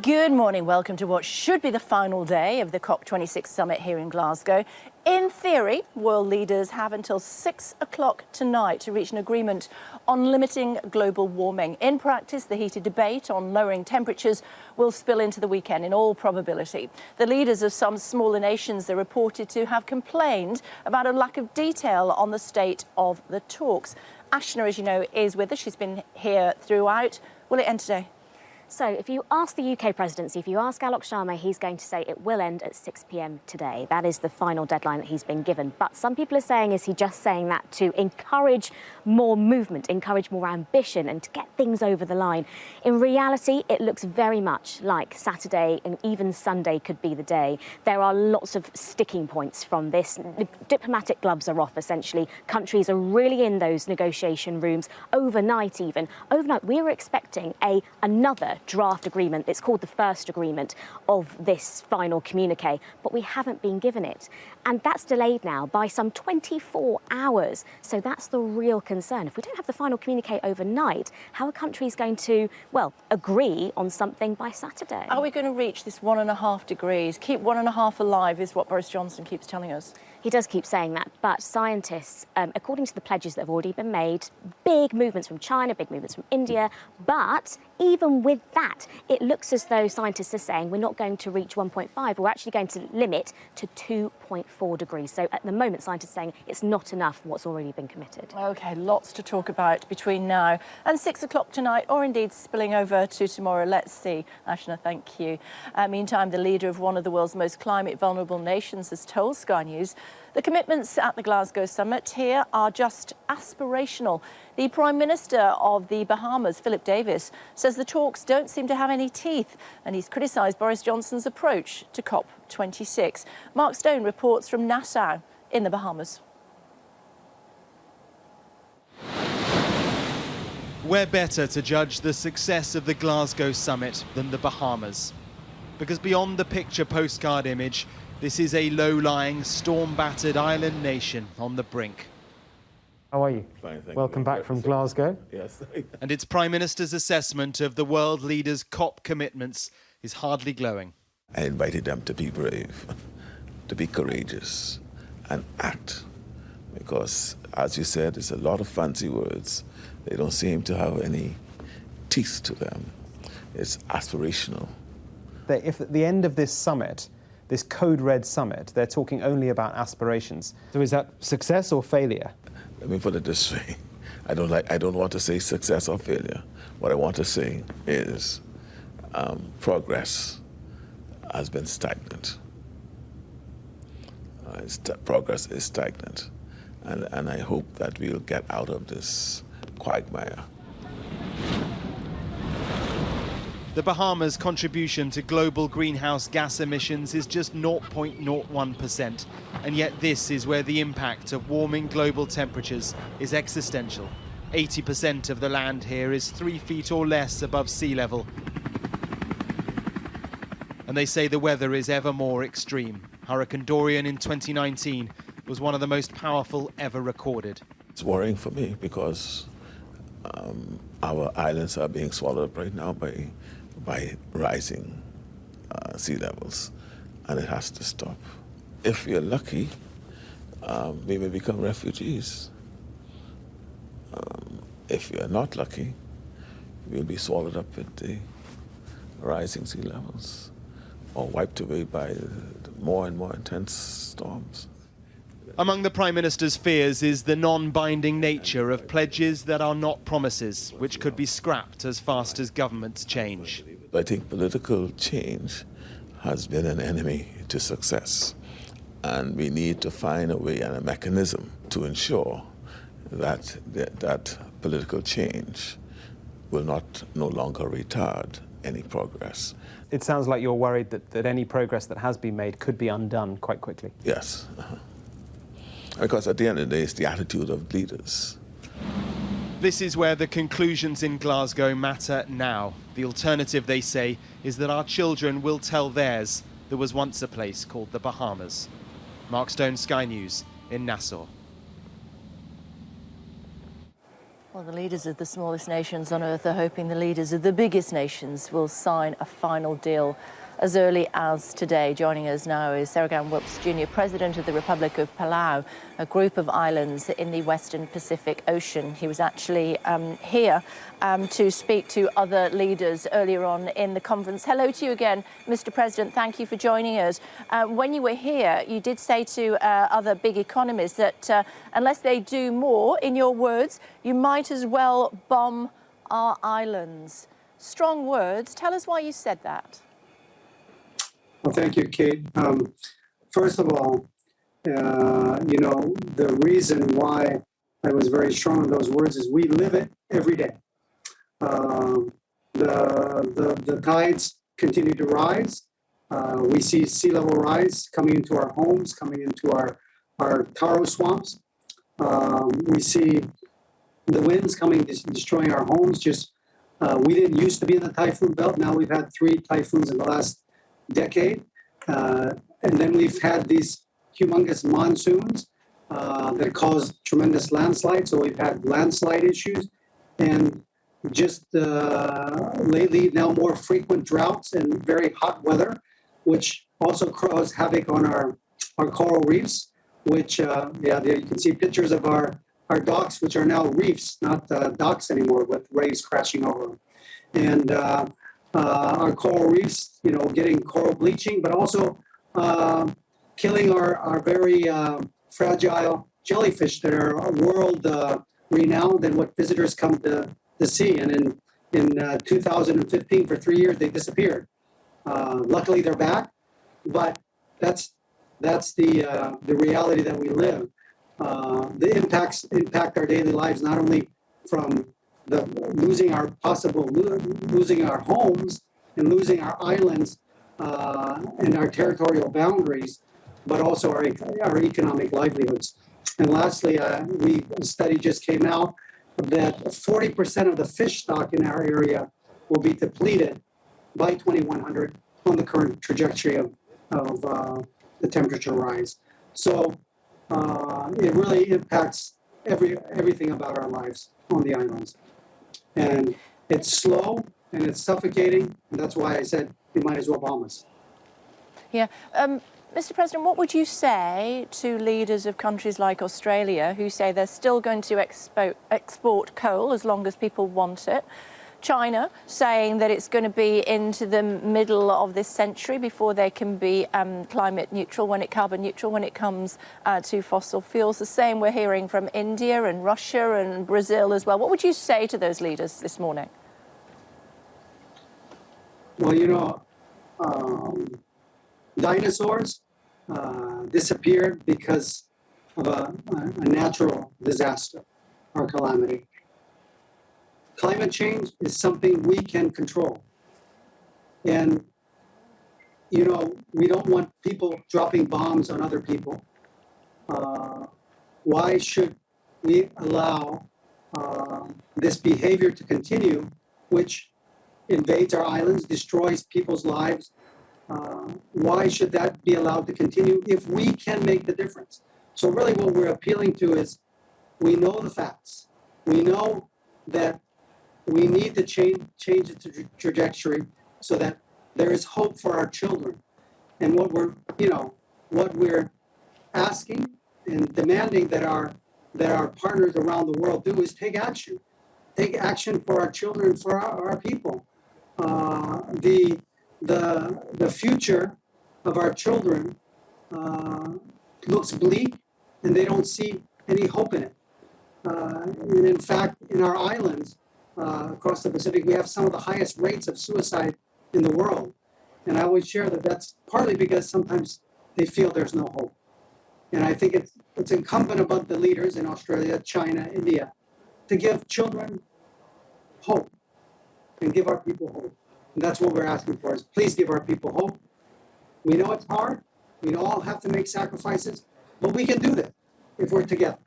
Good morning. Welcome to what should be the final day of the COP26 summit here in Glasgow. In theory, world leaders have until 6 o'clock tonight to reach an agreement on limiting global warming. In practice, the heated debate on lowering temperatures will spill into the weekend in all probability. The leaders of some smaller nations are reported to have complained about a lack of detail on the state of the talks. Ashna, as you know, is with us. She's been here throughout. Will it end today? So if you ask the UK presidency, if you ask Alok Sharma, he's going to say it will end at 6 p.m. today. That is the final deadline that he's been given. But some people are saying, is he just saying that to encourage more movement, encourage more ambition and to get things over the line? In reality, it looks very much like Saturday and even Sunday could be the day. There are lots of sticking points from this. The diplomatic gloves are off, essentially. Countries are really in those negotiation rooms overnight even. Overnight, we were expecting another draft agreement. It's called the first agreement of this final communique, but we haven't been given it. And that's delayed now by some 24 hours. So that's the real concern. If we don't have the final communique overnight, how are countries going to, well, agree on something by Saturday? Are we going to reach this 1.5 degrees? Keep 1.5 alive is what Boris Johnson keeps telling us. He does keep saying that, but scientists, according to the pledges that have already been made, big movements from China, big movements from India, but even with that, it looks as though scientists are saying we're not going to reach 1.5, we're actually going to limit to 2.4 degrees. So at the moment, scientists are saying it's not enough what's already been committed. OK, lots to talk about between now and 6 o'clock tonight, or indeed spilling over to tomorrow. Let's see. Ashna, thank you. Meantime, the leader of one of the world's most climate vulnerable nations has told Sky News the commitments at the Glasgow summit here are just aspirational. The Prime Minister of the Bahamas, Philip Davis, says the talks don't seem to have any teeth, and he's criticised Boris Johnson's approach to COP26. Mark Stone reports from Nassau in the Bahamas. Where better to judge the success of the Glasgow summit than the Bahamas? Because beyond the picture postcard image, this is a low-lying, storm-battered island nation on the brink. How are you? Fine, thank Welcome you. back from Glasgow. Yes. And its Prime Minister's assessment of the world leaders' COP commitments is hardly glowing. I invited them to be brave, to be courageous, and act. Because, as you said, it's a lot of fancy words. They don't seem to have any teeth to them. It's aspirational. If at the end of this summit, this code red summit, they're talking only about aspirations. So is that success or failure? Let me put it this way. I don't want to say success or failure. What I want to say is progress has been stagnant. Progress is stagnant. And I hope that we'll get out of this quagmire. The Bahamas' contribution to global greenhouse gas emissions is just 0.01%, and yet this is where the impact of warming global temperatures is existential. 80% of the land here is 3 feet or less above sea level. And they say the weather is ever more extreme. Hurricane Dorian in 2019 was one of the most powerful ever recorded. It's worrying for me because our islands are being swallowed up right now by rising sea levels, and it has to stop. If we're lucky, we may become refugees. If we are not lucky, we'll be swallowed up with the rising sea levels or wiped away by the more and more intense storms. Among the Prime Minister's fears is the non-binding nature of pledges that are not promises, which could be scrapped as fast as governments change. I think political change has been an enemy to success, and we need to find a way and a mechanism to ensure that that political change will no longer retard any progress. It sounds like you're worried that any progress that has been made could be undone quite quickly. Yes. Because at the end of the day, it's the attitude of leaders. This is where the conclusions in Glasgow matter now. The alternative, they say, is that our children will tell theirs there was once a place called the Bahamas. Mark Stone, Sky News in Nassau. Well, the leaders of the smallest nations on earth are hoping the leaders of the biggest nations will sign a final deal as early as today. Joining us now is Saragan Wilkes Jr., President of the Republic of Palau, a group of islands in the Western Pacific Ocean. He was actually here to speak to other leaders earlier on in the conference. Hello to you again, Mr. President. Thank you for joining us. When you were here, you did say to other big economies that unless they do more, in your words, you might as well bomb our islands. Strong words. Tell us why you said that. Well, thank you, Kate. First of all, the reason why I was very strong in those words is we live it every day. The tides continue to rise. We see sea level rise coming into our homes, coming into our taro swamps. We see the winds coming, destroying our homes. We didn't used to be in the typhoon belt. Now we've had 3 typhoons in the last decade, and then we've had these humongous monsoons that cause tremendous landslides. So we've had landslide issues, and just lately now more frequent droughts and very hot weather, which also cause havoc on our coral reefs. Which there you can see pictures of our docks, which are now reefs, not docks anymore, with waves crashing over them, and our coral reefs, getting coral bleaching, but also killing our very fragile jellyfish that are world renowned and what visitors come to see. And in 2015, for 3 years, they disappeared. Luckily, they're back, but that's the reality that we live. The impacts impact our daily lives, not only from losing our homes and losing our islands and our territorial boundaries, but also our economic livelihoods. And lastly, a study just came out that 40% of the fish stock in our area will be depleted by 2100 on the current trajectory of the temperature rise. So it really impacts everything about our lives on the islands. And it's slow and it's suffocating, and that's why I said you might as well bomb us. Yeah. Mr. President, what would you say to leaders of countries like Australia who say they're still going to export coal as long as people want it? China saying that it's going to be into the middle of this century before they can be carbon neutral when it comes to fossil fuels. The same we're hearing from India and Russia and Brazil as well. What would you say to those leaders this morning? Well, dinosaurs disappeared because of a natural disaster or calamity. Climate change is something we can control. And, we don't want people dropping bombs on other people. Why should we allow this behavior to continue, which invades our islands, destroys people's lives? Why should that be allowed to continue if we can make the difference? So really what we're appealing to is, we know the facts. We know that we need to change the trajectory so that there is hope for our children. And what we're asking and demanding that our partners around the world do is take action for our children, for our people. The future of our children looks bleak, and they don't see any hope in it. And in fact, in our islands, across the Pacific, we have some of the highest rates of suicide in the world. And I always share that that's partly because sometimes they feel there's no hope. And I think it's incumbent upon the leaders in Australia, China, India, to give children hope and give our people hope. And that's what we're asking for, is please give our people hope. We know it's hard. We all have to make sacrifices, but we can do that if we're together.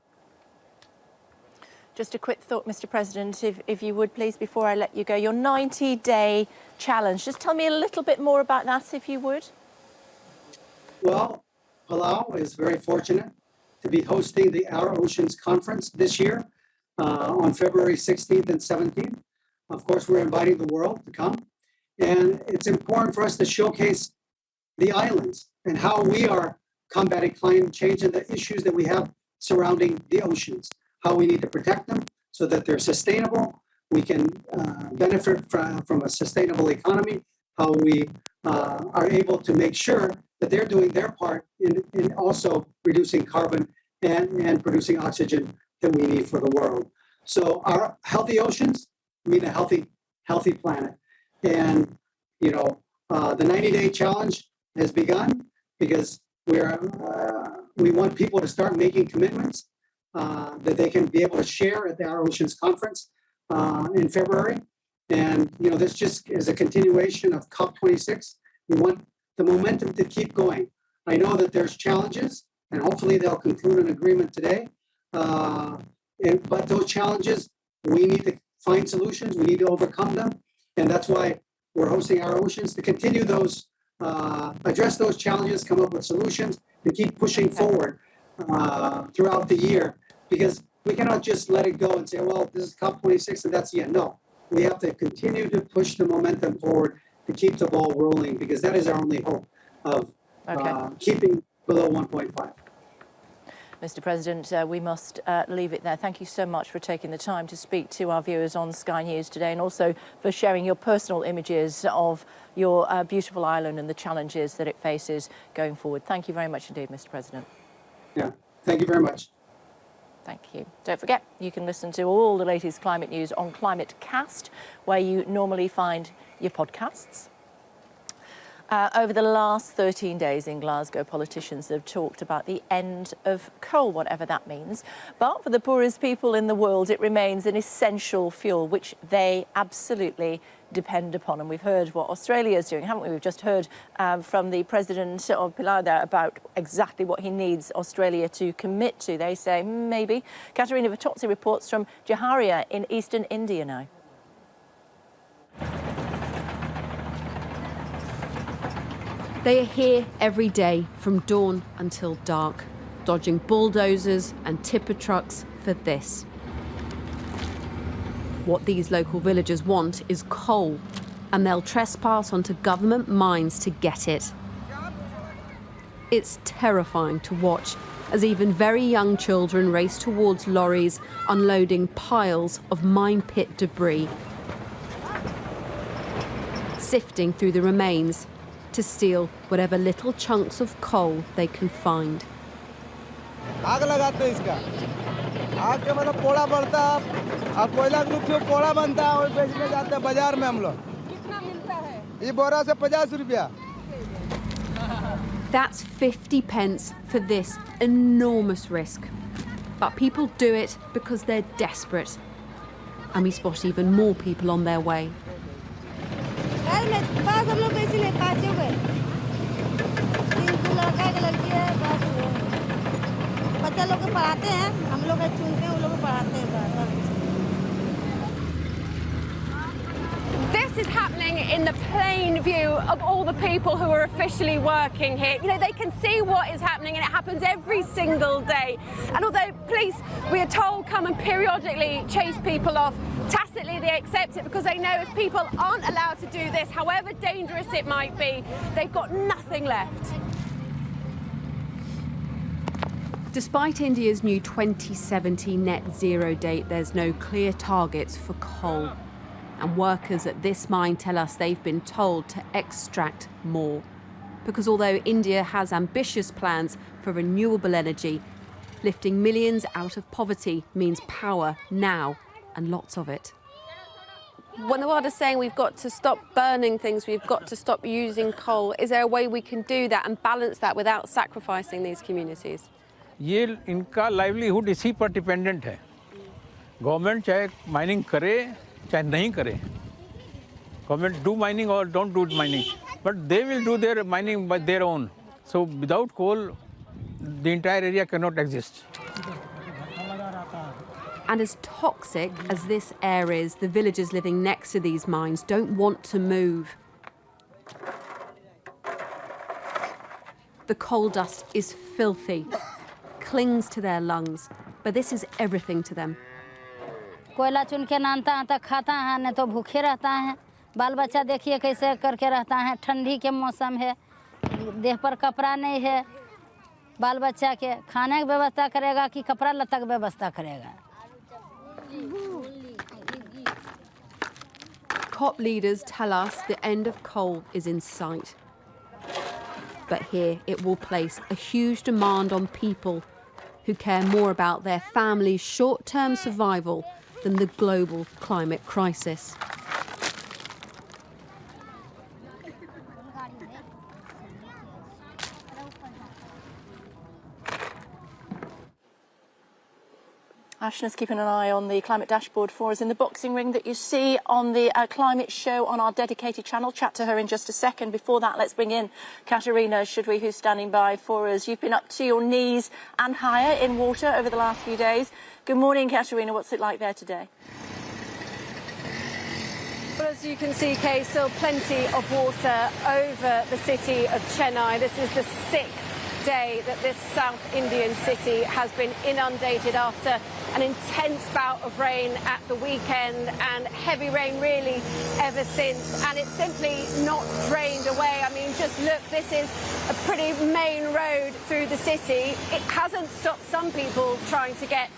Just a quick thought, Mr. President, if you would please, before I let you go, your 90-day challenge. Just tell me a little bit more about that, if you would. Well, Palau is very fortunate to be hosting the Our Oceans Conference this year. on February 16th and 17th. Of course, we're inviting the world to come. And it's important for us to showcase the islands and how we are combating climate change and the issues that we have surrounding the oceans, how we need to protect them so that they're sustainable. We can benefit from a sustainable economy, how we are able to make sure that they're doing their part in also reducing carbon and producing oxygen that we need for the world. So our healthy oceans mean a healthy planet. And, you know, the 90-day challenge has begun because we want people to start making commitments that they can be able to share at our Oceans Conference in February. And, you know, this just is a continuation of COP26. We want the momentum to keep going. I know that there's challenges, and hopefully they'll conclude an agreement today. But those challenges, we need to find solutions. We need to overcome them. And that's why we're hosting our oceans to continue those, address those challenges, come up with solutions, and keep pushing forward throughout the year. Because we cannot just let it go and say, well, this is COP26 and that's the end. No, we have to continue to push the momentum forward to keep the ball rolling, because that is our only hope of keeping below 1.5. Mr. President, we must leave it there. Thank you so much for taking the time to speak to our viewers on Sky News today, and also for sharing your personal images of your beautiful island and the challenges that it faces going forward. Thank you very much indeed, Mr. President. Yeah, thank you very much. Thank you. Don't forget, you can listen to all the latest climate news on Climate Cast, where you normally find your podcasts. Over the last 13 days in Glasgow, politicians have talked about the end of coal, whatever that means. But for the poorest people in the world, it remains an essential fuel, which they absolutely depend upon. And we've heard what Australia is doing, haven't we? We've just heard from the president of Palau there about exactly what he needs Australia to commit to. They say maybe. Katarina Vittozzi reports from Jaharia in eastern India now. They are here every day from dawn until dark, dodging bulldozers and tipper trucks for this. What these local villagers want is coal, and they'll trespass onto government mines to get it. It's terrifying to watch as even very young children race towards lorries unloading piles of mine pit debris, sifting through the remains to steal whatever little chunks of coal they can find. आग लगाते हैं इसका, आग के मतलब पोड़ा बढ़ता है, अब कोयला के रूप में पोड़ा बनता है और बेचने जाते हैं बाजार में हम लोग। कितना मिलता है? ये बोरा से 50 रुपया। That's 50 pence for this enormous risk. But people do it because they're desperate. And we spot even more people on their way. This is happening in the plain view of all the people who are officially working here. You know, they can see what is happening, and it happens every single day. And although police, we are told, come and periodically chase people off, tacitly they accept it because they know if people aren't allowed to do this, however dangerous it might be, they've got nothing left. Despite India's new 2070 net zero date, there's no clear targets for coal. And workers at this mine tell us they've been told to extract more. Because although India has ambitious plans for renewable energy, lifting millions out of poverty means power now, and lots of it. When the world is saying we've got to stop burning things, we've got to stop using coal, is there a way we can do that and balance that without sacrificing these communities? ये इनका livelihood इसी पर dependent है। Government चाहे mining करे चाहे नहीं करे, गवर्नमेंट डू माइनिंग और don't do mining, but they will do their mining by their own. So without coal the entire area can not exist. And as toxic as this air is, the villagers living next to these mines don't want to move. The coal dust is filthy, clings to their lungs, but this is everything to them. कोयला चुन के नानता है तो खाता है, नहीं तो भूखे रहता है। बाल बच्चा देखिए कैसे करके रहता है, ठंडी के मौसम है, देह पर कपड़ा नहीं है, बाल बच्चा के खाने की व्यवस्था करेगा कि कपड़ा लत्ता की व्यवस्था करेगा। COP leaders tell us the end of coal is in sight. But here it will place a huge demand on people who care more about their family's short-term survival than the global climate crisis. Ashna's keeping an eye on the climate dashboard for us in the boxing ring that you see on the climate show on our dedicated channel. Chat to her in just a second. Before that, let's bring in Katarina, should we, who's standing by for us. You've been up to your knees and higher in water over the last few days. Good morning, Katarina. What's it like there today? Well, as you can see, Kay, still plenty of water over the city of Chennai. This is the 6th day that this South Indian city has been inundated after an intense bout of rain at the weekend, and heavy rain really ever since, and it's simply not drained away. I mean, just look, this is a pretty main road through the city. It hasn't stopped some people trying to get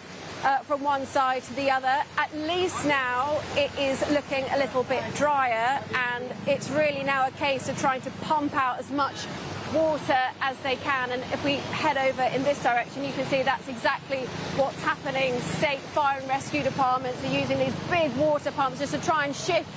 from one side to the other. At least now it is looking a little bit drier, and it's really now a case of trying to pump out as much water as they can. And if we head over in this direction, you can see that's exactly what's happening. State fire and rescue departments are using these big water pumps just to try and shift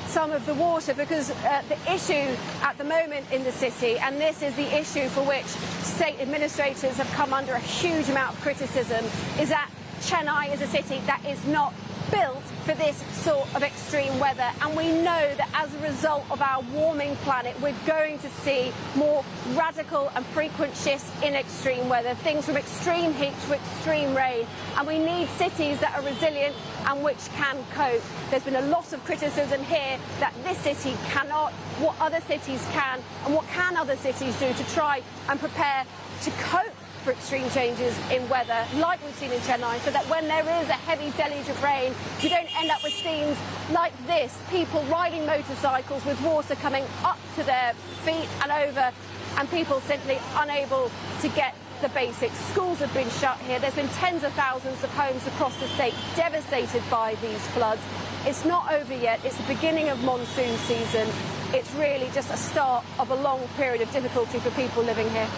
some of the water, because the issue at the moment in the city, and this is the issue for which state administrators have come under a huge amount of criticism, is that Chennai is a city that is not built for this sort of extreme weather, and we know that as a result of our warming planet, we're going to see more radical and frequent shifts in extreme weather, things from extreme heat to extreme rain, and we need cities that are resilient and which can cope. There's been a lot of criticism here that this city cannot, what other cities can, and what can other cities do to try and prepare to cope for extreme changes in weather like we've seen in Chennai, so that when there is a heavy deluge of rain, you don't end up with scenes like this, people riding motorcycles with water coming up to their feet and over, and people simply unable to get the basics. Schools have been shut here. There's been tens of thousands of homes across the state devastated by these floods. It's not over yet. It's the beginning of monsoon season. It's really just a start of a long period of difficulty for people living here.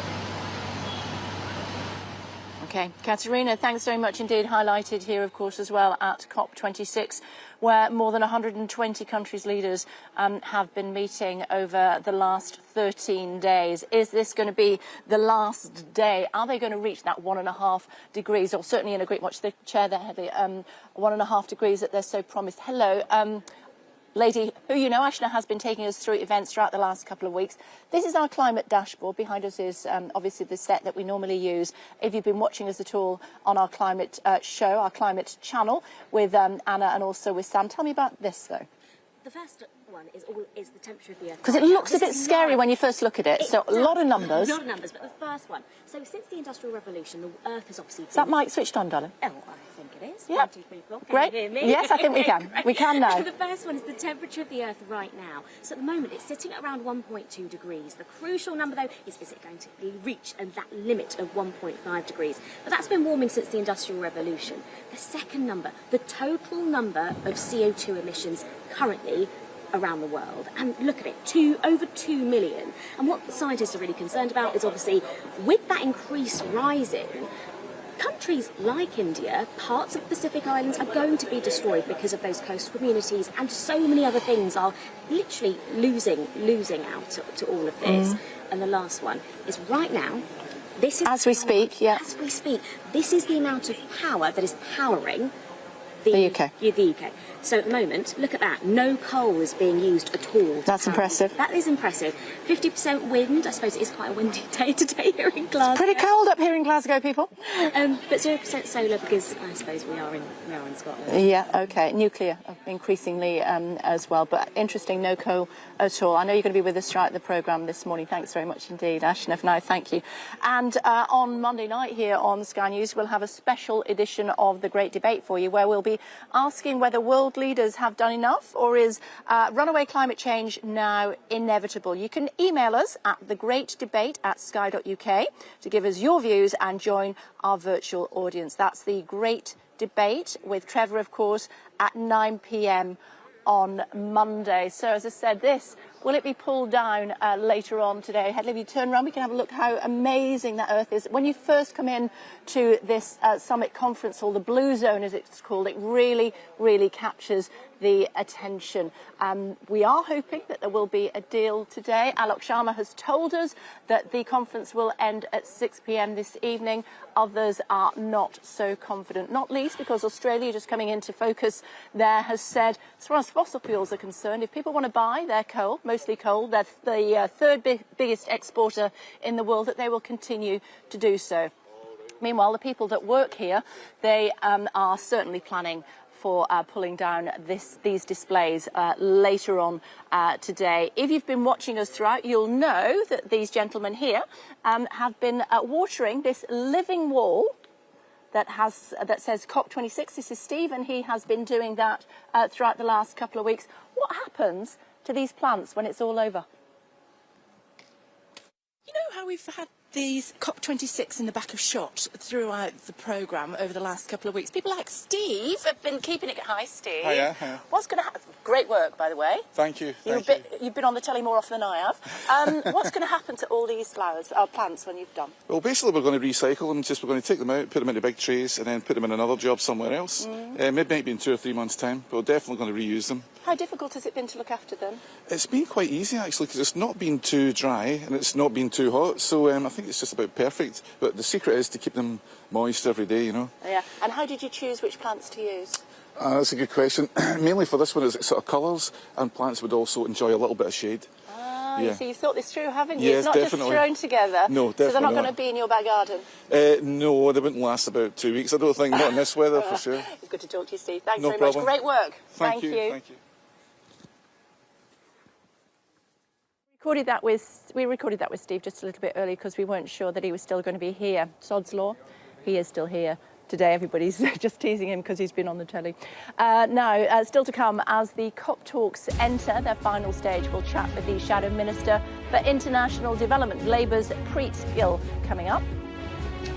OK, Katarina, thanks very much indeed. Highlighted here, of course, as well at COP26, where more than 120 countries' leaders have been meeting over the last 13 days. Is this going to be the last day? Are they going to reach that 1.5 degrees, or certainly in agreement? Watch the chair there, Heather, 1.5 degrees that they're so promised. Hello. Lady who you know, Ashna, has been taking us through events throughout the last couple of weeks. This is our climate dashboard. Behind us is obviously the set that we normally use. If you've been watching us at all on our climate show, our climate channel with Anna and also with Sam, tell me about this, though. The first one is the temperature of the Earth. Because it looks a bit scary when you first look at it. So a lot of numbers. A lot of numbers, but the first one. So since the Industrial Revolution, the Earth has obviously... Is that mic switched on, darling? Oh, I think it is. Yeah. 1, 2, 3, 4. Can Great. you hear me? Yes, I think we can. We can now. The first one is the temperature of the Earth right now. So at the moment, it's sitting at around 1.2 degrees. The crucial number, though, is it going to reach that limit of 1.5 degrees? But that's been warming since the Industrial Revolution. The second number, the total number of CO2 emissions currently around the world, and look at it, over 2 million. And what scientists are really concerned about is obviously with that increased rising, countries like India, parts of the Pacific Islands are going to be destroyed because of those coastal communities, and so many other things are literally losing out to all of this. And the last one is right now, this is as we speak, yeah. As we speak, this is the amount of power that is powering the UK. The UK. So at the moment, look at that, no coal is being used at all. That's impressive. That is impressive. 50% wind. I suppose it is quite a windy day today here in Glasgow. Pretty cold up here in Glasgow, people. But 0% solar, because I suppose we are in Scotland. Yeah, OK. Nuclear increasingly as well, but interesting, no coal at all. I know you're going to be with us throughout the programme this morning. Thanks very much indeed, Ashnaf. No, thank you. And on Monday night here on Sky News, we'll have a special edition of The Great Debate for you, where we'll be asking whether world leaders have done enough, or is runaway climate change now inevitable? You can email us at thegreatdebate@sky.uk to give us your views and join our virtual audience. That's The Great Debate with Trevor, of course, at 9 p.m. on Monday. So, as I said, will it be pulled down later on today? Hedley, if you turn around, we can have a look how amazing that Earth is. When you first come in to this summit conference hall, the Blue Zone, as it's called, it really, really captures the attention. We are hoping that there will be a deal today. Alok Sharma has told us that the conference will end at 6 p.m. this evening. Others are not so confident, not least because Australia, just coming into focus there, has said, as far as fossil fuels are concerned, if people want to buy their coal, mostly coal, they're the third biggest exporter in the world, that they will continue to do so. Meanwhile, the people that work here, they are certainly planning for pulling down these displays later on today. If you've been watching us throughout, you'll know that these gentlemen here have been watering this living wall that says COP26. This is Steve, and he has been doing that throughout the last couple of weeks. What happens to these plants when it's all over? You know how we've had these COP26 in the back of shot throughout the programme over the last couple of weeks? People like Steve have been keeping it... Hi, Steve. Hiya. What's going to happen? Great work, by the way. Thank you. You've been on the telly more often than I have. What's going to happen to all these plants when you've done? Well, basically, we're going to recycle them. We're going to take them out, put them into big trays, and then put them in another job somewhere else. Maybe in 2 or 3 months' time, but we're definitely going to reuse them. How difficult has it been to look after them? It's been quite easy, actually, because it's not been too dry and it's not been too hot. So I think it's just about perfect. But the secret is to keep them moist every day, you know. Yeah. And how did you choose which plants to use? That's a good question. Mainly for this one, it's sort of colours, and plants would also enjoy a little bit of shade. Yeah. So you've thought this through, haven't you? Yes, it's not definitely. just thrown together. No, definitely. So they're not going to be in your back garden? No, they wouldn't last about 2 weeks, I don't think. Not in this weather, for sure. It's good to talk to you, Steve. Thanks no very problem. much. Great work. Thank you. Thank you. We recorded that with Steve just a little bit early because we weren't sure that he was still going to be here. Sod's law, he is still here today. Everybody's just teasing him because he's been on the telly. Now, still to come, as the COP talks enter their final stage, we'll chat with the Shadow Minister for International Development, Labour's Preet Gill, coming up.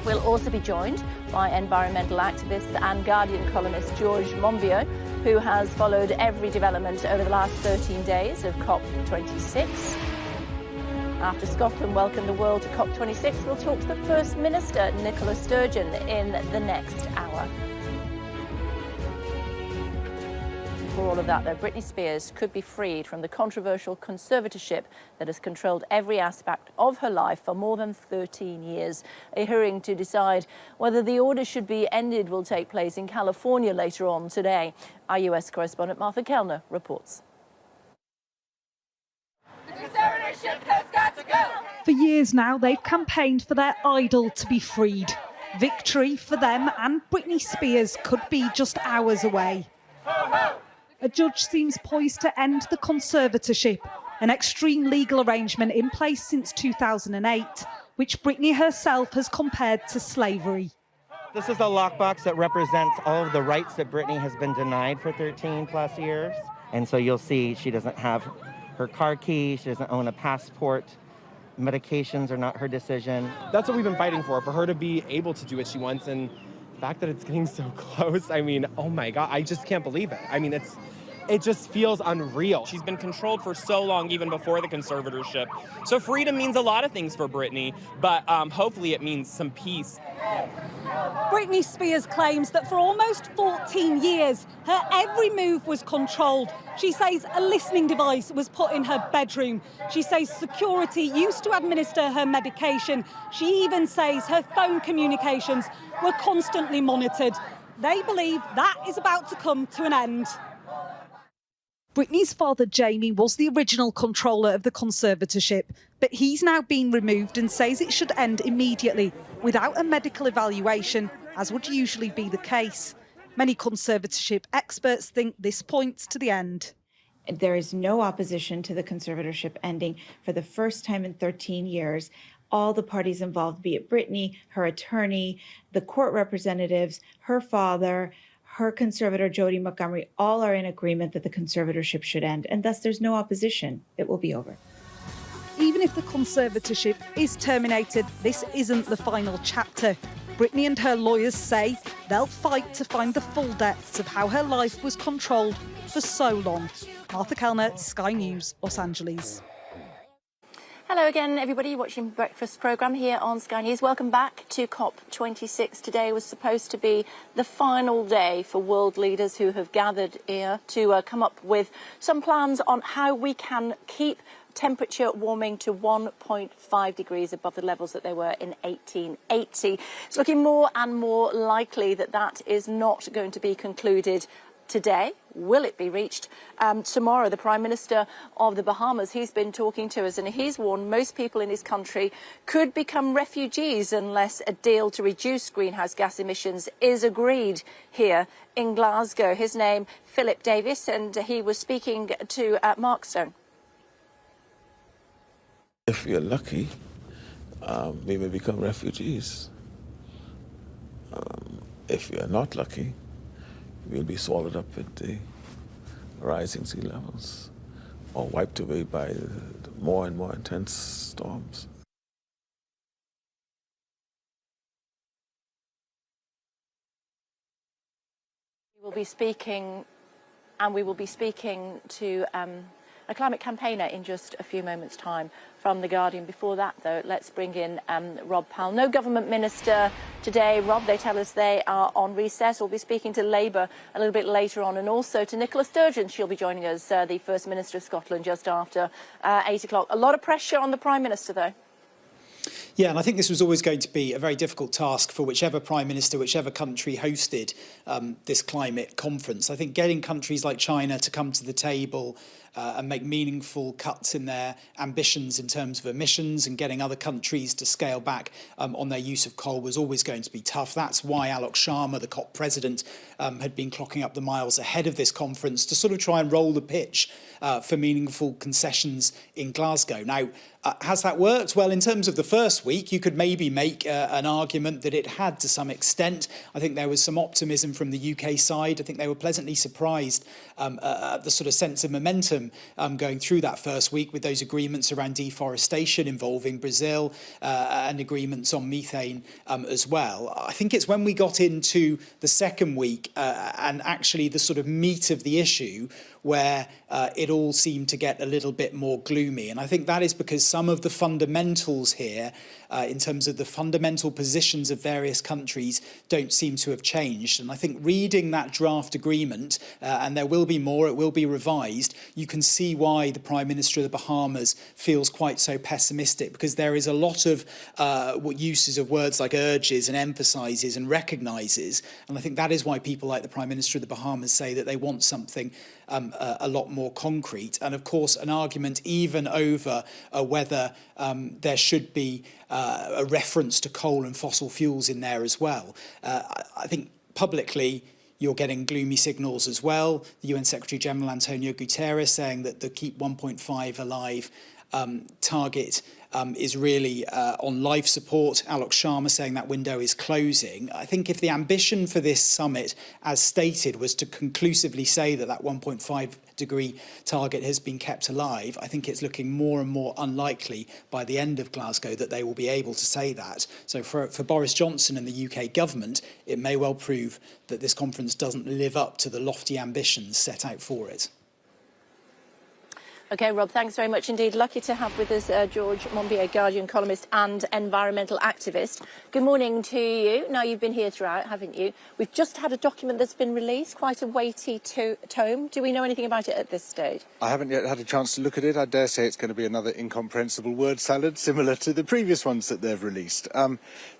We'll also be joined by environmental activist and Guardian columnist George Monbiot, who has followed every development over the last 13 days of COP26. After Scotland welcomed the world to COP26, we'll talk to the First Minister, Nicola Sturgeon, in the next hour. For all of that, though, Britney Spears could be freed from the controversial conservatorship that has controlled every aspect of her life for more than 13 years. A hearing to decide whether the order should be ended will take place in California later on today. Our US correspondent Martha Kellner reports. For years now, they've campaigned for their idol to be freed. Victory for them and Britney Spears could be just hours away. A judge seems poised to end the conservatorship, an extreme legal arrangement in place since 2008, which Britney herself has compared to slavery. This is a lockbox that represents all of the rights that Britney has been denied for 13 plus years. And so you'll see she doesn't have her car key, she doesn't own a passport, medications are not her decision. That's what we've been fighting for her to be able to do what she wants, and the fact that it's getting so close, I mean, oh my God, I just can't believe it. I mean, it just feels unreal. She's been controlled for so long, even before the conservatorship. So freedom means a lot of things for Britney, but hopefully it means some peace. Britney Spears claims that for almost 14 years, her every move was controlled. She says a listening device was put in her bedroom. She says security used to administer her medication. She even says her phone communications were constantly monitored. They believe that is about to come to an end. Britney's father, Jamie, was the original controller of the conservatorship, but he's now been removed and says it should end immediately, without a medical evaluation, as would usually be the case. Many conservatorship experts think this points to the end. There is no opposition to the conservatorship ending for the first time in 13 years. All the parties involved, be it Britney, her attorney, the court representatives, her father, her conservator, Jody Montgomery, all are in agreement that the conservatorship should end, and thus there's no opposition. It will be over. Even if the conservatorship is terminated, this isn't the final chapter. Britney and her lawyers say they'll fight to find the full depths of how her life was controlled for so long. Martha Kellner, Sky News, Los Angeles. Hello again, everybody watching Breakfast programme here on Sky News. Welcome back to COP26. Today was supposed to be the final day for world leaders who have gathered here to come up with some plans on how we can keep temperature warming to 1.5 degrees above the levels that they were in 1880. It's looking more and more likely that that is not going to be concluded today. Will it be reached tomorrow? The Prime Minister of the Bahamas, he's been talking to us and he's warned most people in his country could become refugees unless a deal to reduce greenhouse gas emissions is agreed here in Glasgow. His name, Philip Davis, and he was speaking to Mark Stone. If we are lucky, we may become refugees. If we are not lucky, we'll be swallowed up with the rising sea levels or wiped away by the more and more intense storms. We will be speaking to a climate campaigner in just a few moments' time from The Guardian. Before that, though, let's bring in Rob Powell. No government minister today. Rob, they tell us they are on recess. We'll be speaking to Labour a little bit later on, and also to Nicola Sturgeon. She'll be joining us, the First Minister of Scotland, just after 8 o'clock. A lot of pressure on the Prime Minister, though. Yeah, and I think this was always going to be a very difficult task for whichever Prime Minister, whichever country hosted this climate conference. I think getting countries like China to come to the table and make meaningful cuts in their ambitions in terms of emissions and getting other countries to scale back on their use of coal was always going to be tough. That's why Alok Sharma, the COP president, had been clocking up the miles ahead of this conference to sort of try and roll the pitch for meaningful concessions in Glasgow. Now, has that worked? Well, in terms of the first week, you could maybe make an argument that it had to some extent. I think there was some optimism from the UK side. I think they were pleasantly surprised at the sort of sense of momentum going through that first week with those agreements around deforestation involving Brazil and agreements on methane as well. I think it's when we got into the second week and actually the sort of meat of the issue where it all seemed to get a little bit more gloomy. And I think that is because some of the fundamentals here, in terms of the fundamental positions of various countries, don't seem to have changed. And I think reading that draft agreement, and there will be more, it will be revised, you can see why the Prime Minister of the Bahamas feels quite so pessimistic, because there is a lot of uses of words like urges and emphasises and recognises. And I think that is why people like the Prime Minister of the Bahamas say that they want something a lot more concrete. And of course, an argument even over whether there should be a reference to coal and fossil fuels in there as well. I think publicly, you're getting gloomy signals as well. The UN Secretary General Antonio Guterres saying that the Keep 1.5 Alive target is really on life support. Alok Sharma saying that window is closing. I think if the ambition for this summit, as stated, was to conclusively say that that 1.5 degree target has been kept alive, I think it's looking more and more unlikely by the end of Glasgow that they will be able to say that. So for Boris Johnson and the UK government, it may well prove that this conference doesn't live up to the lofty ambitions set out for it. OK, Rob, thanks very much indeed. Lucky to have with us George Monbiot, Guardian columnist and environmental activist. Good morning to you. Now, you've been here throughout, haven't you? We've just had a document that's been released, quite a weighty tome. Do we know anything about it at this stage? I haven't yet had a chance to look at it. I dare say it's going to be another incomprehensible word salad, similar to the previous ones that they've released.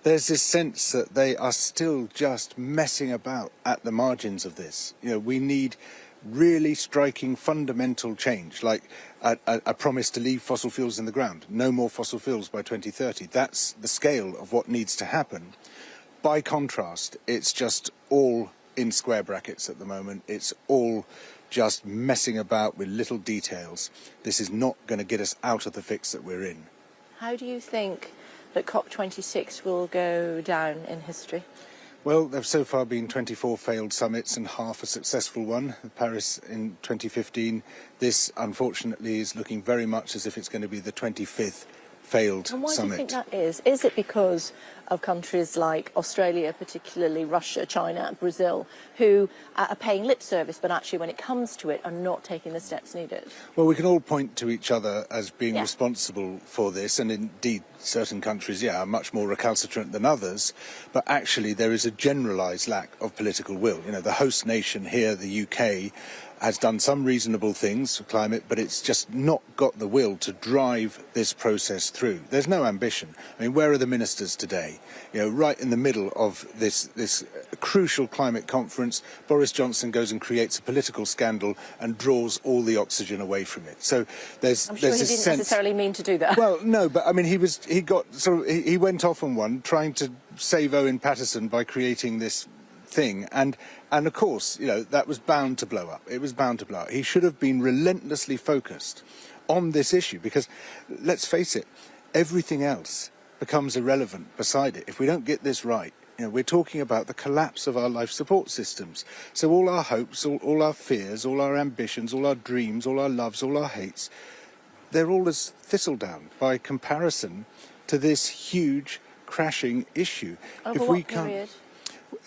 There's this sense that they are still just messing about at the margins of this. You know, we need really striking fundamental change, like a promise to leave fossil fuels in the ground, no more fossil fuels by 2030. That's the scale of what needs to happen. By contrast, it's just all in square brackets at the moment. It's all just messing about with little details. This is not going to get us out of the fix that we're in. How do you think that COP26 will go down in history? Well, there have so far been 24 failed summits and half a successful one. Paris in 2015. This, unfortunately, is looking very much as if it's going to be the 25th failed summit. And why do you think that is? Is it because of countries like Australia, particularly Russia, China, Brazil, who are paying lip service, but actually when it comes to it are not taking the steps needed? Well, we can all point to each other as being responsible for this, and indeed certain countries, are much more recalcitrant than others, but actually there is a generalised lack of political will. You know, the host nation here, the UK, has done some reasonable things for climate, but it's just not got the will to drive this process through. There's no ambition. I mean, where are the ministers today? You know, right in the middle of this crucial climate conference, Boris Johnson goes and creates a political scandal and draws all the oxygen away from it. So I'm sure he didn't necessarily mean to do that. Well, no, but I mean, he went off on one trying to save Owen Paterson by creating this thing, and of course, you know, that was bound to blow up. It was bound to blow up. He should have been relentlessly focused on this issue, because let's face it, everything else becomes irrelevant beside it if we don't get this right. You know, we're talking about the collapse of our life support systems. So all our hopes, all our fears, all our ambitions, all our dreams, all our loves, all our hates, they're all as thistledown by comparison to this huge crashing issue. Over what period?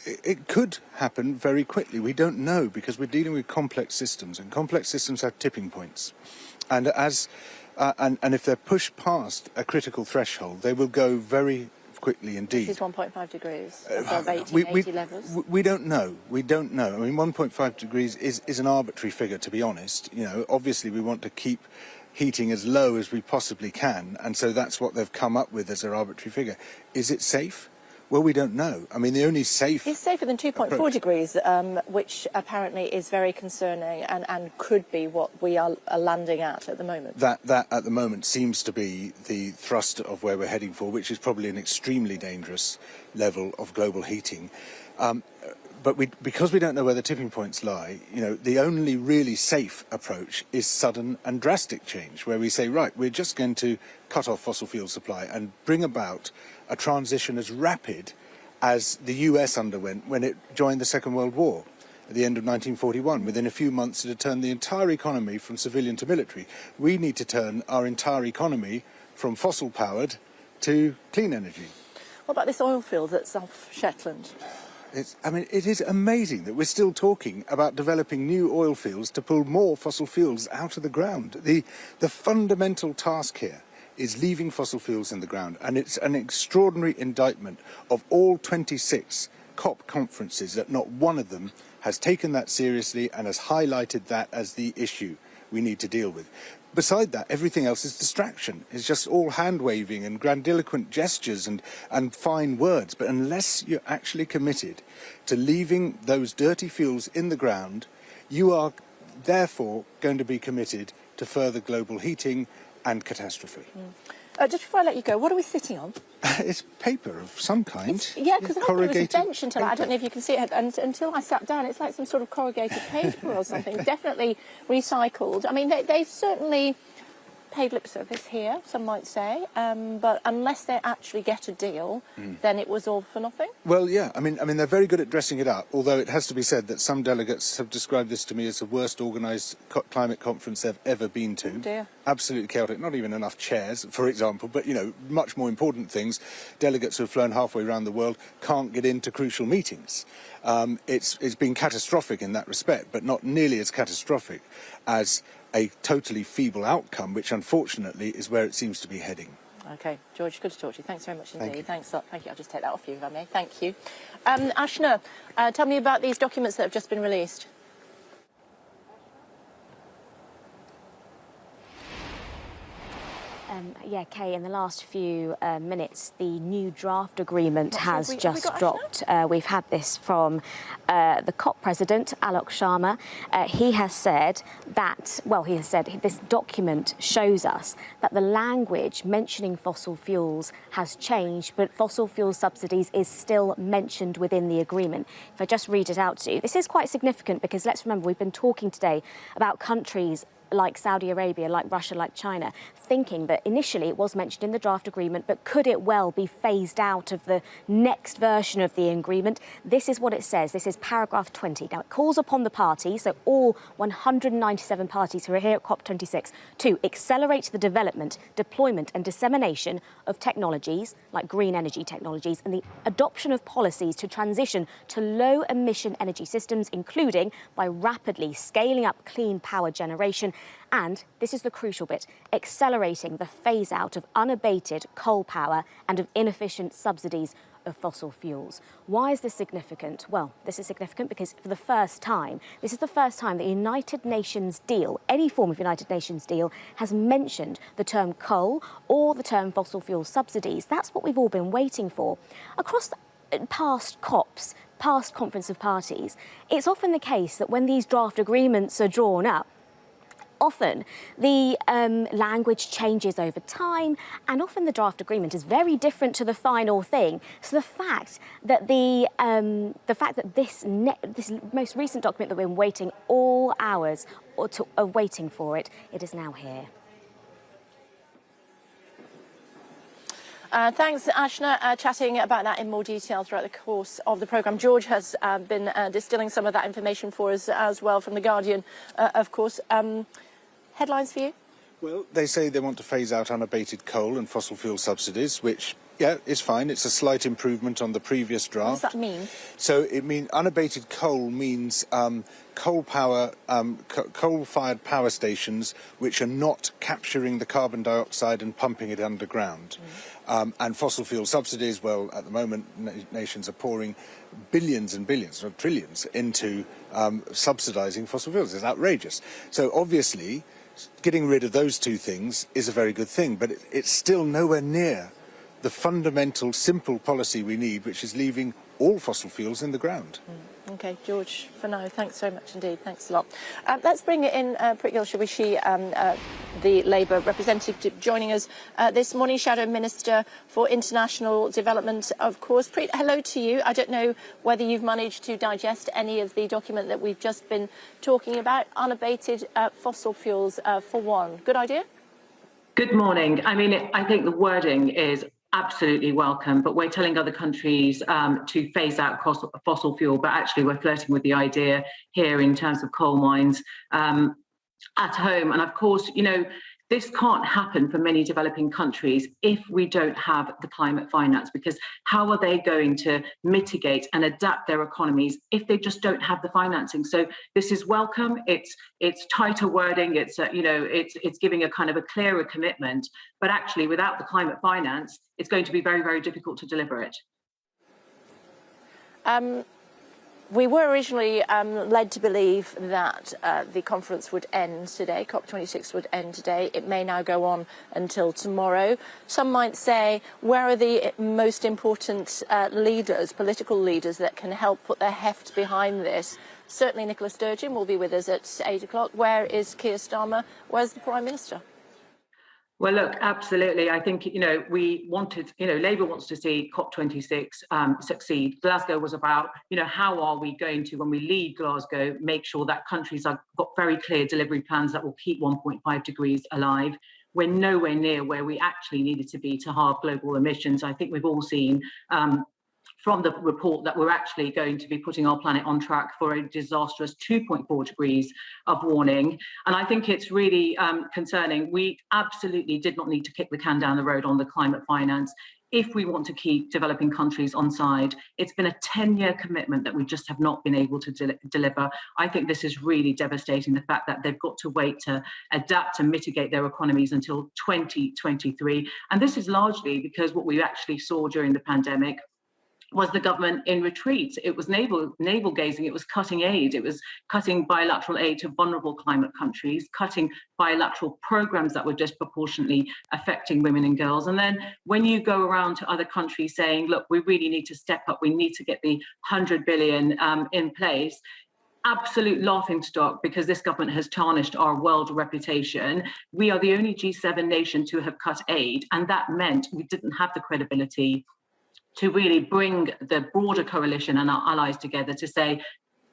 It could happen very quickly. We don't know, because we're dealing with complex systems, and complex systems have tipping points. And and if they're pushed past a critical threshold, they will go very quickly indeed. This is 1.5 degrees above 1880 levels. We don't know. We don't know. I mean, 1.5 degrees is an arbitrary figure, to be honest. You know, obviously we want to keep heating as low as we possibly can, and so that's what they've come up with as their arbitrary figure. Is it safe? Well, we don't know. I mean, the only safe... It's safer than 2.4 degrees, which apparently is very concerning and could be what we are landing at the moment. That at the moment seems to be the thrust of where we're heading for, which is probably an extremely dangerous level of global heating. But because we don't know where the tipping points lie, you know, the only really safe approach is sudden and drastic change, where we say, right, we're just going to cut off fossil fuel supply and bring about a transition as rapid as the US underwent when it joined the Second World War at the end of 1941. Within a few months, it had turned the entire economy from civilian to military. We need to turn our entire economy from fossil-powered to clean energy. What about this oil field that's off Shetland? It is amazing that we're still talking about developing new oil fields to pull more fossil fuels out of the ground. The fundamental task here is leaving fossil fuels in the ground, and it's an extraordinary indictment of all 26 COP conferences that not one of them has taken that seriously and has highlighted that as the issue we need to deal with. Beside that, everything else is distraction. It's just all hand-waving and grandiloquent gestures and fine words. But unless you're actually committed to leaving those dirty fuels in the ground, you are therefore going to be committed to further global heating and catastrophe. Just before I let you go, what are we sitting on? It's paper of some kind. Because there was a bench until paper. I don't know if you can see it, and until I sat down, it's like some sort of corrugated paper or something. Definitely recycled. I mean, they've certainly paid lip service here, some might say, but unless they actually get a deal, then it was all for nothing. Well, yeah, I mean, they're very good at dressing it up, although it has to be said that some delegates have described this to me as the worst organised climate conference they've ever been to. Oh dear. Absolutely chaotic, not even enough chairs, for example, but, you know, much more important things. Delegates who have flown halfway around the world can't get into crucial meetings. It's been catastrophic in that respect, but not nearly as catastrophic as a totally feeble outcome, which unfortunately is where it seems to be heading. OK, George, good to talk to you. Thanks very much indeed. Thank you. Thanks a lot. Thank you. I'll just take that off you, if I may. Thank you. Ashna, tell me about these documents that have just been released. Yeah, Kay, in the last few minutes, the new draft agreement has just dropped. We've had this from the COP President, Alok Sharma. He has said that, this document shows us that the language mentioning fossil fuels has changed, but fossil fuel subsidies is still mentioned within the agreement. If I just read it out to you, this is quite significant because let's remember, we've been talking today about countries like Saudi Arabia, like Russia, like China, thinking that initially it was mentioned in the draft agreement, but could it well be phased out of the next version of the agreement? This is what it says. This is paragraph 20. Now, it calls upon the parties, so all 197 parties who are here at COP26, to accelerate the development, deployment and dissemination of technologies like green energy technologies and the adoption of policies to transition to low-emission energy systems, including by rapidly scaling up clean power generation and, this is the crucial bit, accelerating the phase-out of unabated coal power and of inefficient subsidies of fossil fuels. Why is this significant? Well, this is significant because for the first time, this is the first time the United Nations deal, any form of United Nations deal, has mentioned the term coal or the term fossil fuel subsidies. That's what we've all been waiting for. Across past COPs, past Conference of Parties, it's often the case that when these draft agreements are drawn up, often the language changes over time, and often the draft agreement is very different to the final thing. So the fact that this most recent document that we've been waiting all hours of waiting for it is now here. Thanks, Ashna. Chatting about that in more detail throughout the course of the programme. George has been distilling some of that information for us as well from The Guardian, of course. Headlines for you? Well, they say they want to phase out unabated coal and fossil fuel subsidies, which, yeah, is fine. It's a slight improvement on the previous draft. What does that mean? So it means unabated coal means coal-fired power stations which are not capturing the carbon dioxide and pumping it underground. And fossil fuel subsidies, well, at the moment, nations are pouring billions and billions, or trillions, into subsidising fossil fuels. It's outrageous. So obviously, getting rid of those two things is a very good thing, but it's still nowhere near the fundamental, simple policy we need, which is leaving all fossil fuels in the ground. OK, George, for now, thanks so much indeed. Thanks a lot. Let's bring it in Pritgil Shawishi, the Labour representative, joining us this morning, Shadow Minister for International Development, of course. Prit, hello to you. I don't know whether you've managed to digest any of the document that we've just been talking about, unabated fossil fuels for one. Good idea? Good morning. I mean, I think the wording is absolutely welcome, but we're telling other countries to phase out fossil fuel, but actually we're flirting with the idea here in terms of coal mines at home. And of course, you know, this can't happen for many developing countries if we don't have the climate finance, because how are they going to mitigate and adapt their economies if they just don't have the financing? So this is welcome. It's tighter wording. It's it's giving a kind of a clearer commitment. But actually, without the climate finance, it's going to be very, very difficult to deliver it. We were originally led to believe that the conference would end today, COP26 would end today. It may now go on until tomorrow. Some might say, where are the most important leaders, political leaders, that can help put their heft behind this? Certainly Nicola Sturgeon will be with us at 8 o'clock. Where is Keir Starmer? Where's the Prime Minister? Well, look, absolutely. I think, we wanted, Labour wants to see COP26 succeed. Glasgow was about, how are we going to, when we leave Glasgow, make sure that countries have got very clear delivery plans that will keep 1.5 degrees alive. We're nowhere near where we actually needed to be to halve global emissions. I think we've all seen from the report that we're actually going to be putting our planet on track for a disastrous 2.4 degrees of warning. And I think it's really concerning. We absolutely did not need to kick the can down the road on the climate finance if we want to keep developing countries on side. It's been a 10-year commitment that we just have not been able to deliver. I think this is really devastating, the fact that they've got to wait to adapt and mitigate their economies until 2023. And this is largely because what we actually saw during the pandemic was the government in retreat. It was navel gazing, it was cutting aid, it was cutting bilateral aid to vulnerable climate countries, cutting bilateral programs that were disproportionately affecting women and girls. And then when you go around to other countries saying, look, we really need to step up, we need to get the 100 billion in place, absolute laughingstock, because this government has tarnished our world reputation. We are the only G7 nation to have cut aid, and that meant we didn't have the credibility to really bring the broader coalition and our allies together to say,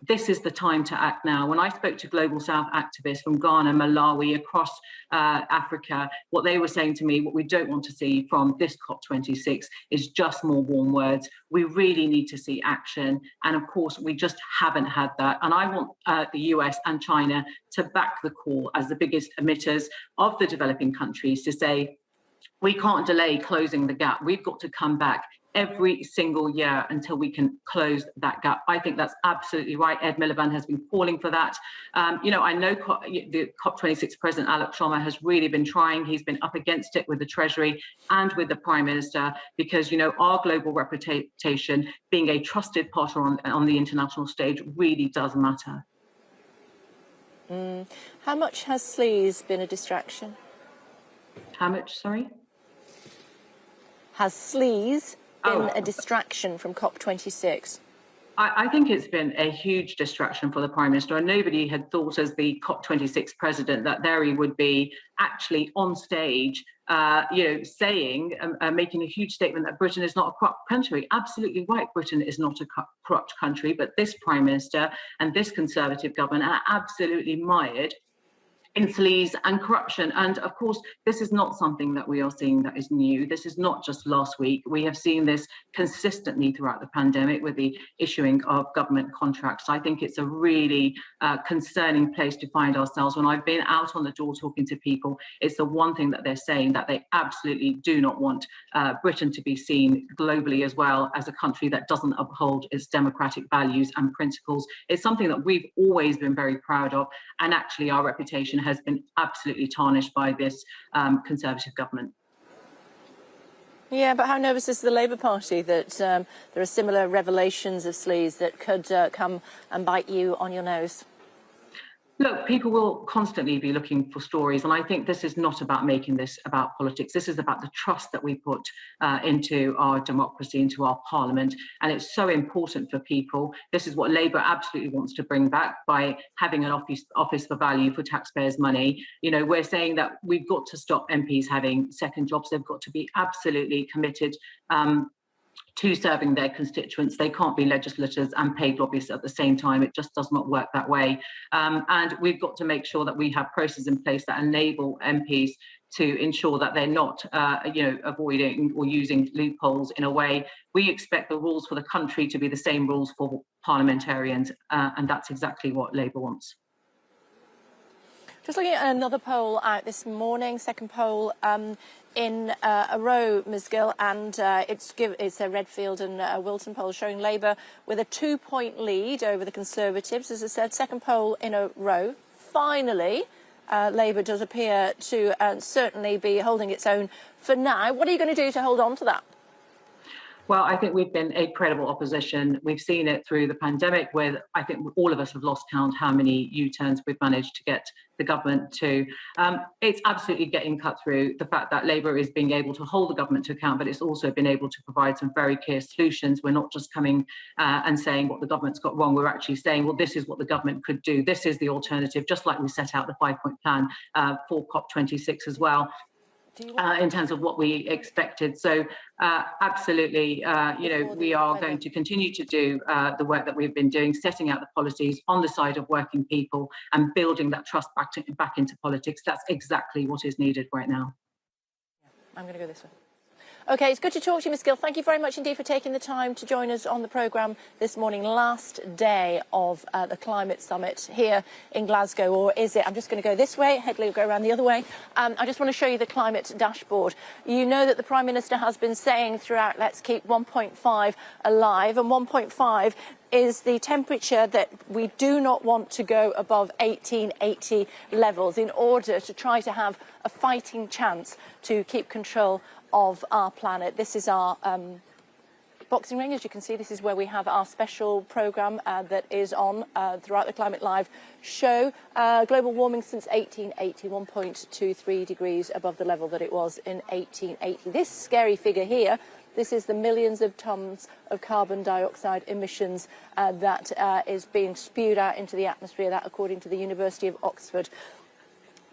this is the time to act now. When I spoke to Global South activists from Ghana, Malawi, across Africa, what they were saying to me, what we don't want to see from this COP26 is just more warm words. We really need to see action. And of course, we just haven't had that. And I want the US and China to back the call as the biggest emitters of the developing countries to say, we can't delay closing the gap. We've got to come back every single year until we can close that gap. I think that's absolutely right. Ed Miliband has been calling for that. You know, I know the COP26 President Alok Sharma has really been trying. He's been up against it with the Treasury and with the Prime Minister because, you know, our global reputation, being a trusted partner on the international stage, really does matter. How much has sleaze been a distraction? How much, sorry? Has sleaze been a distraction from COP26? I think it's been a huge distraction for the Prime Minister, and nobody had thought as the COP26 President that there he would be actually on stage, you know, saying, making a huge statement that Britain is not a corrupt country. Absolutely right, Britain is not a corrupt country, but this Prime Minister and this Conservative government are absolutely mired in sleaze and corruption. And of course, this is not something that we are seeing that is new. This is not just last week. We have seen this consistently throughout the pandemic with the issuing of government contracts. I think it's a really concerning place to find ourselves. When I've been out on the door talking to people, it's the one thing that they're saying, that they absolutely do not want Britain to be seen globally as well as a country that doesn't uphold its democratic values and principles. It's something that we've always been very proud of, and actually our reputation has been absolutely tarnished by this Conservative government. Yeah, but how nervous is the Labour Party that there are similar revelations of sleaze that could come and bite you on your nose? Look, people will constantly be looking for stories, and I think this is not about making this about politics. This is about the trust that we put into our democracy, into our parliament, and it's so important for people. This is what Labour absolutely wants to bring back by having an office for value for taxpayers' money. You know, we're saying that we've got to stop MPs having second jobs. They've got to be absolutely committed to serving their constituents. They can't be legislators and paid lobbyists at the same time. It just does not work that way. And we've got to make sure that we have processes in place that enable MPs to ensure that they're not, you know, avoiding or using loopholes in a way. We expect the rules for the country to be the same rules for parliamentarians, and that's exactly what Labour wants. Just looking at another poll out this morning, second poll in a row, Ms Gill, and it's a Redfield and Wilton poll showing Labour with a 2-point lead over the Conservatives. As I said, second poll in a row. Finally, Labour does appear to certainly be holding its own for now. What are you going to do to hold on to that? Well, I think we've been a credible opposition. We've seen it through the pandemic, where I think all of us have lost count how many U-turns we've managed to get the government to. It's absolutely getting cut through. The fact that Labour is being able to hold the government to account, but it's also been able to provide some very clear solutions. We're not just coming and saying what the government's got wrong. We're actually saying, well, this is what the government could do. This is the alternative, just like we set out the 5-point plan for COP26 as well. In terms of what we expected. So absolutely, you know, we are going to continue to do the work that we've been doing, setting out the policies on the side of working people and building that trust back into politics. That's exactly what is needed right now. I'm going to go this way. OK, it's good to talk to you, Ms Gill. Thank you very much indeed for taking the time to join us on the programme this morning, last day of the climate summit here in Glasgow. Or is it? I'm just going to go this way. Headley will go around the other way. I just want to show you the climate dashboard. You know that the Prime Minister has been saying throughout, let's keep 1.5 alive, and 1.5 is the temperature that we do not want to go above 1880 levels in order to try to have a fighting chance to keep control of our planet. This is our boxing ring. As you can see, this is where we have our special programme that is on throughout the Climate Live show. Global warming since 1880, 1.23 degrees above the level that it was in 1880. This scary figure here, this is the millions of tonnes of carbon dioxide emissions that is being spewed out into the atmosphere, that according to the University of Oxford.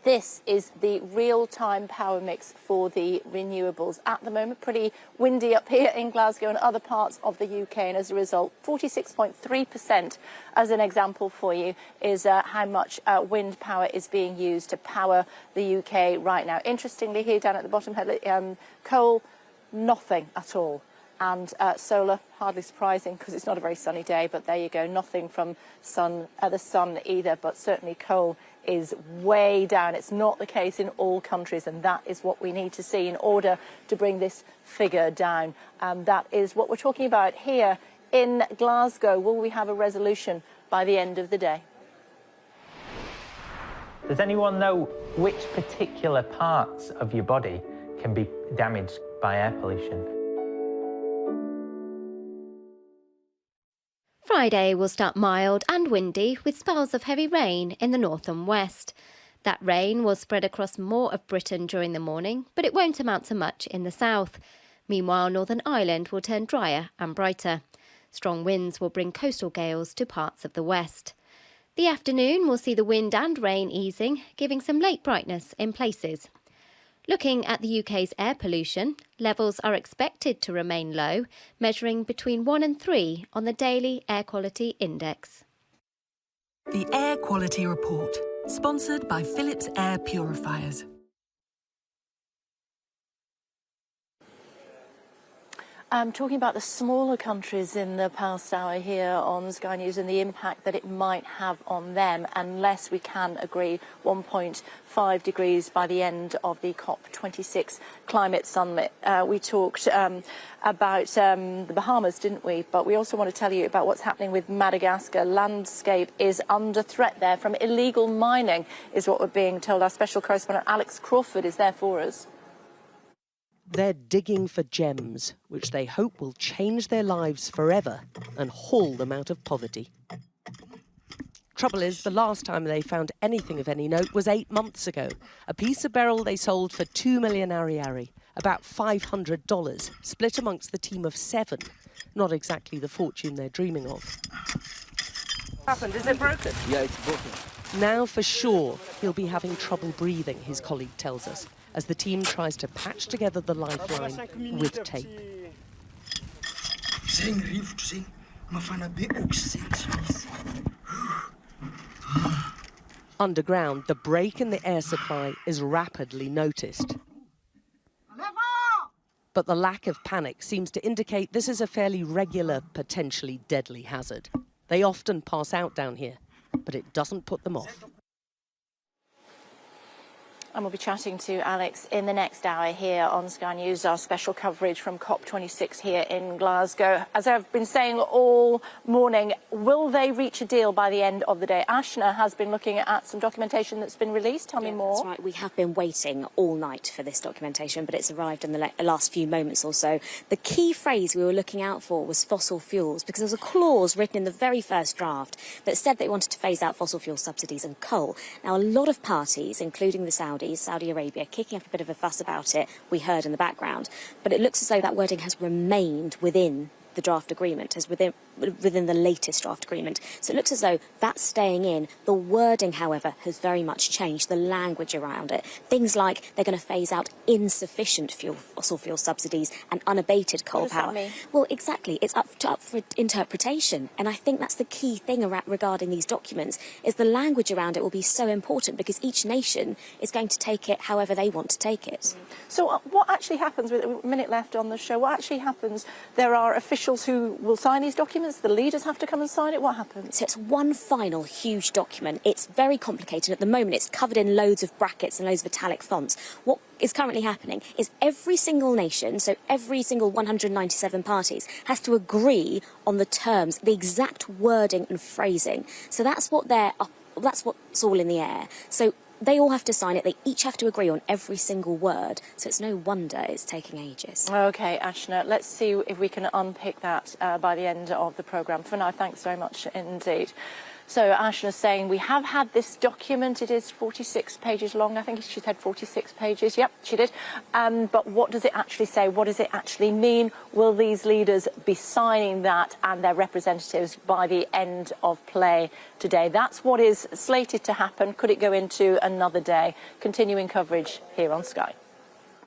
This is the real-time power mix for the renewables. At the moment, pretty windy up here in Glasgow and other parts of the UK, and as a result, 46.3%, as an example for you, is how much wind power is being used to power the UK right now. Interestingly, here down at the bottom, coal, nothing at all. And solar, hardly surprising because it's not a very sunny day, but there you go, nothing from the sun either, but certainly coal is way down. It's not the case in all countries, and that is what we need to see in order to bring this figure down. That is what we're talking about here in Glasgow. Will we have a resolution by the end of the day? Does anyone know which particular parts of your body can be damaged by air pollution? Friday will start mild and windy with spells of heavy rain in the north and west. That rain will spread across more of Britain during the morning, but it won't amount to much in the south. Meanwhile, Northern Ireland will turn drier and brighter. Strong winds will bring coastal gales to parts of the west. The afternoon will see the wind and rain easing, giving some late brightness in places. Looking at the UK's air pollution, levels are expected to remain low, measuring between 1 and 3 on the Daily Air Quality Index. The Air Quality Report, sponsored by Philips Air Purifiers. Talking about the smaller countries in the past hour here on Sky News and the impact that it might have on them unless we can agree 1.5 degrees by the end of the COP26 climate summit. We talked about the Bahamas, didn't we? But we also want to tell you about what's happening with Madagascar. Landscape is under threat there from illegal mining, is what we're being told. Our special correspondent Alex Crawford is there for us. They're digging for gems, which they hope will change their lives forever and haul them out of poverty. Trouble is, the last time they found anything of any note was 8 months ago. A piece of beryl they sold for 2 million ariary, about $500, split amongst the team of 7. Not exactly the fortune they're dreaming of. What happened? Is it broken? Yeah, it's broken. Now for sure, he'll be having trouble breathing, his colleague tells us, as the team tries to patch together the lifeline with tape. Underground, the break in the air supply is rapidly noticed. But the lack of panic seems to indicate this is a fairly regular, potentially deadly hazard. They often pass out down here, but it doesn't put them off. And we'll be chatting to Alex in the next hour here on Sky News, our special coverage from COP26 here in Glasgow. As I've been saying all morning, will they reach a deal by the end of the day? Ashna has been looking at some documentation that's been released. Tell me more. That's right. We have been waiting all night for this documentation, but it's arrived in the last few moments or so. The key phrase we were looking out for was fossil fuels, because there was a clause written in the very first draft that said they wanted to phase out fossil fuel subsidies and coal. Now, a lot of parties, including the Saudi Arabia, kicking up a bit of a fuss about it, we heard in the background. But it looks as though that wording has remained within the draft agreement, as within the latest draft agreement. So it looks as though that's staying in. The wording, however, has very much changed, the language around it. Things like they're going to phase out insufficient fossil fuel subsidies and unabated coal power. What does that mean? Well, exactly. It's up for interpretation. And I think that's the key thing regarding these documents, is the language around it will be so important, because each nation is going to take it however they want to take it. So what actually happens, with a minute left on the show, what actually happens? There are officials who will sign these documents, the leaders have to come and sign it. What happens? So it's one final huge document. It's very complicated. At the moment, it's covered in loads of brackets and loads of italic fonts. What is currently happening is every single nation, so every single 197 parties, has to agree on the terms, the exact wording and phrasing. So that's what's all in the air. So they all have to sign it. They each have to agree on every single word. So it's no wonder it's taking ages. OK, Ashna, let's see if we can unpick that by the end of the programme. For now, thanks very much indeed. So Ashna's saying we have had this document. It is 46 pages long. I think she said 46 pages. Yep, she did. But what does it actually say? What does it actually mean? Will these leaders be signing that and their representatives by the end of play today? That's what is slated to happen. Could it go into another day? Continuing coverage here on Sky.